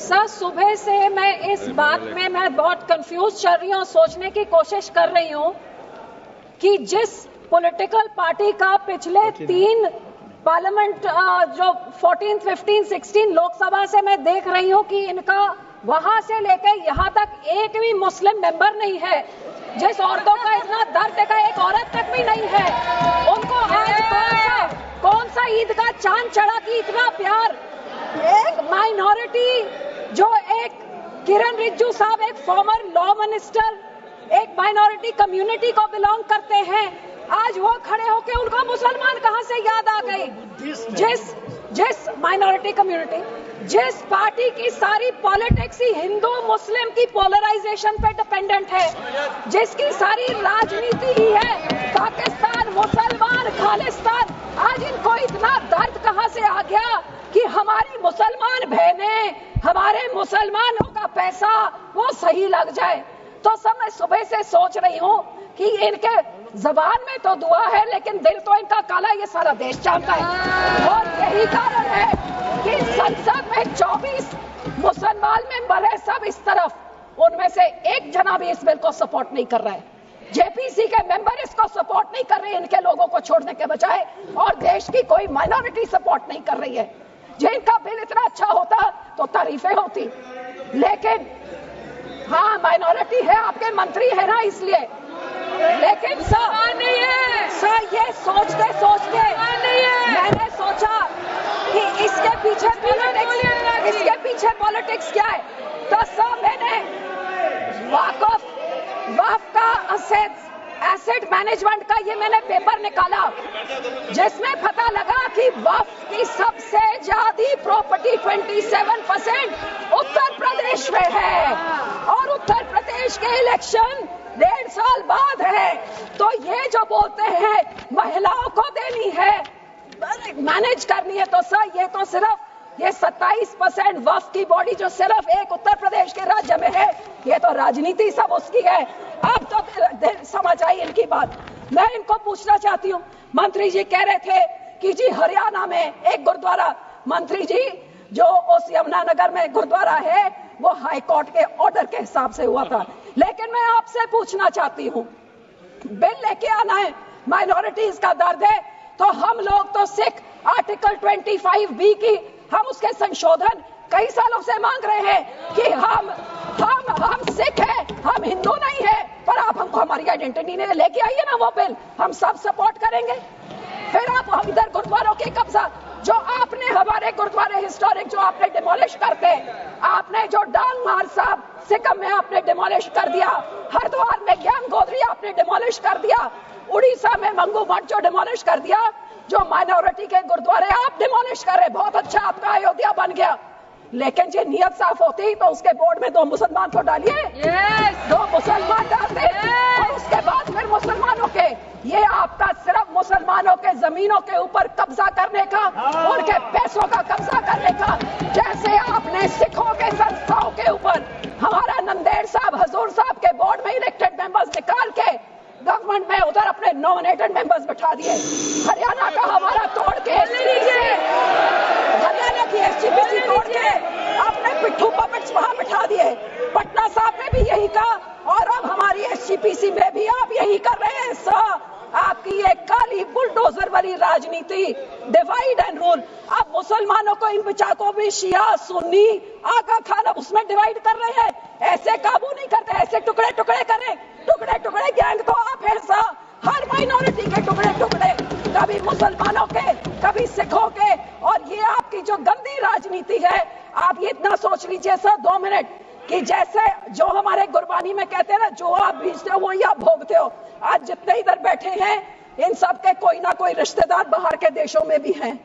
Sir, सुबह से मैं इस बात में मैं बहुत कंफ्यूज चल रही हूँ, सोचने की कोशिश कर रही हूँ कि जिस पॉलिटिकल पार्टी का पिछले 3 पार्लियामेंट जो 14, 15, 16 लोकसभा से मैं देख रही हूँ कि इनका वहां से लेकर यहाँ तक एक भी मुस्लिम मेंबर नहीं है। जिस औरतों का इतना दर्द का एक औरत तक भी नहीं है, उनको आज कौन सा ईद का चांद चढ़ा कि इतना प्यार। एक माइनॉरिटी जो एक किरण रिजिजू साहब एक फॉर्मर लॉ मिनिस्टर एक माइनॉरिटी कम्युनिटी को बिलोंग करते हैं, आज वो खड़े होके उनको मुसलमान कहां से याद आ गई। जिस माइनॉरिटी कम्युनिटी, जिस पार्टी की सारी पॉलिटिक्स ही हिंदू मुस्लिम की पोलराइजेशन पे डिपेंडेंट है, जिसकी सारी राजनीति ही है पाकिस्तान मुसलमान खालिस्तान, आज इनको इतना दर्द कहां से आ गया कि हमारी मुसलमान बहनें, हमारे मुसलमानों का पैसा वो सही लग जाए। तो सब मैं सुबह से सोच रही हूँ कि इनके जबान में तो दुआ है लेकिन दिल तो इनका काला, ये सारा देश जानता है। और यही कारण है कि संसद में 24 मुसलमान मेंबर है, सब इस तरफ, उनमें से एक जना भी इस बिल को सपोर्ट नहीं कर रहा है। जेपीसी के मेंबर इसको सपोर्ट नहीं कर रहे, इनके लोगों को छोड़ने के बजाय, और देश की कोई माइनॉरिटी सपोर्ट नहीं कर रही है। जिनका बिल इतना अच्छा होता तो तारीफें होती, लेकिन हाँ माइनॉरिटी है, आपके मंत्री है ना इसलिए, लेकिन सर ये सोचते सोचते मैंने सोचा कि इसके पीछे पॉलिटिक्स क्या है। तो सर मैंने वक्फ का एसेट मैनेजमेंट का ये मैंने पेपर निकाला, जिसमें पता लगा कि वक्फ की सबसे ज्यादा प्रॉपर्टी 27% उत्तर प्रदेश में है, और उत्तर प्रदेश के इलेक्शन 1.5 साल बाद है। तो ये जो बोलते हैं महिलाओं को देनी है, मैनेज करनी है, तो सर ये तो सिर्फ ये 27% वक्फ की बॉडी जो सिर्फ एक उत्तर प्रदेश के राज्य में है, ये तो राजनीति सब उसकी है। अब तो समझ आई इनकी बात। मैं इनको पूछना चाहती हूँ, मंत्री जी कह रहे थे कि जी हरियाणा में एक गुरुद्वारा, मंत्री जी जो उस यमुनानगर में गुरुद्वारा है वो हाई कोर्ट के ऑर्डर के हिसाब से हुआ था, लेकिन मैं आपसे पूछना चाहती हूँ, बिल लेके आना है, माइनॉरिटीज का दर्द है, तो हम लोग तो सिख आर्टिकल 25B की हम उसके संशोधन कई सालों से मांग रहे हैं कि हम सिख हैं, हम हिंदू नहीं है, पर आप हमको हमारी आइडेंटिटी नहीं लेके आइए ना वो बिल, हम सब सपोर्ट करेंगे। फिर आप हम इधर गुरुद्वारों के कब्जा, जो आपने हमारे गुरुद्वारे हिस्टोरिक जो आपने डिमोलिश करते, आपने जो डांग मार साहब सिक्किम में आपने डिमोलिश कर दिया, हरिद्वार में ज्ञान गोदरी आपने डिमोलिश कर दिया, उड़ीसा में मंगू मठ जो डिमोलिश कर दिया, जो माइनॉरिटी के गुरुद्वारे आप डिमोलिश कर रहे, बहुत अच्छा आपका अयोध्या बन गया, लेकिन जो नियत साफ होती तो उसके बोर्ड में 2 मुसलमान को डालिए, 2 मुसलमान डाल दे, और उसके बाद फिर मुसलमानों के, ये आपका सिर्फ मुसलमानों के जमीनों के ऊपर कब्जा करने का, उनके पैसों का कब्जा करने का, जैसे आपने सिखों के संस्थाओं के ऊपर हमारा नंदेड़ साहब हजूर साहब के बोर्ड में इलेक्टेड मेंबर्स निकाल के गवर्नमेंट में उधर अपने नॉमिनेटेड मेंबर्स बिठा दिए, हरियाणा का हमारा तोड़ के, हरियाणा की SGPC तोड़ के आपने पिट्ठू पपेट्स वहां बिठा दिए, पटना साहब ने भी यही कहा, और अब हमारी SGPC में भी आप यही कर रहे हैं। सर आपकी ये काली बुलडोजर वाली राजनीति, डिवाइड एंड रूल, अब मुसलमानों को इन बिचाकों भी शिया सुन्नी आका खान उसमें डिवाइड कर रहे हैं, ऐसे काबू नहीं करते, ऐसे टुकड़े टुकड़े करें, टुकड़े टुकड़े गैंग तो आप हैं सर, हर माइनॉरिटी के टुकड़े टुकड़े, कभी मुसलमानों के कभी सिखों के, और ये आपकी जो गंदी राजनीति है, आप ये इतना सोच लीजिए सर 2 मिनट कि जैसे जो हमारे गुरबानी में कहते हैं ना, जो आप बीजते हो वही आप भोगते हो। आज जितने इधर बैठे हैं इन सब के कोई ना कोई रिश्तेदार बाहर के देशों में भी हैं।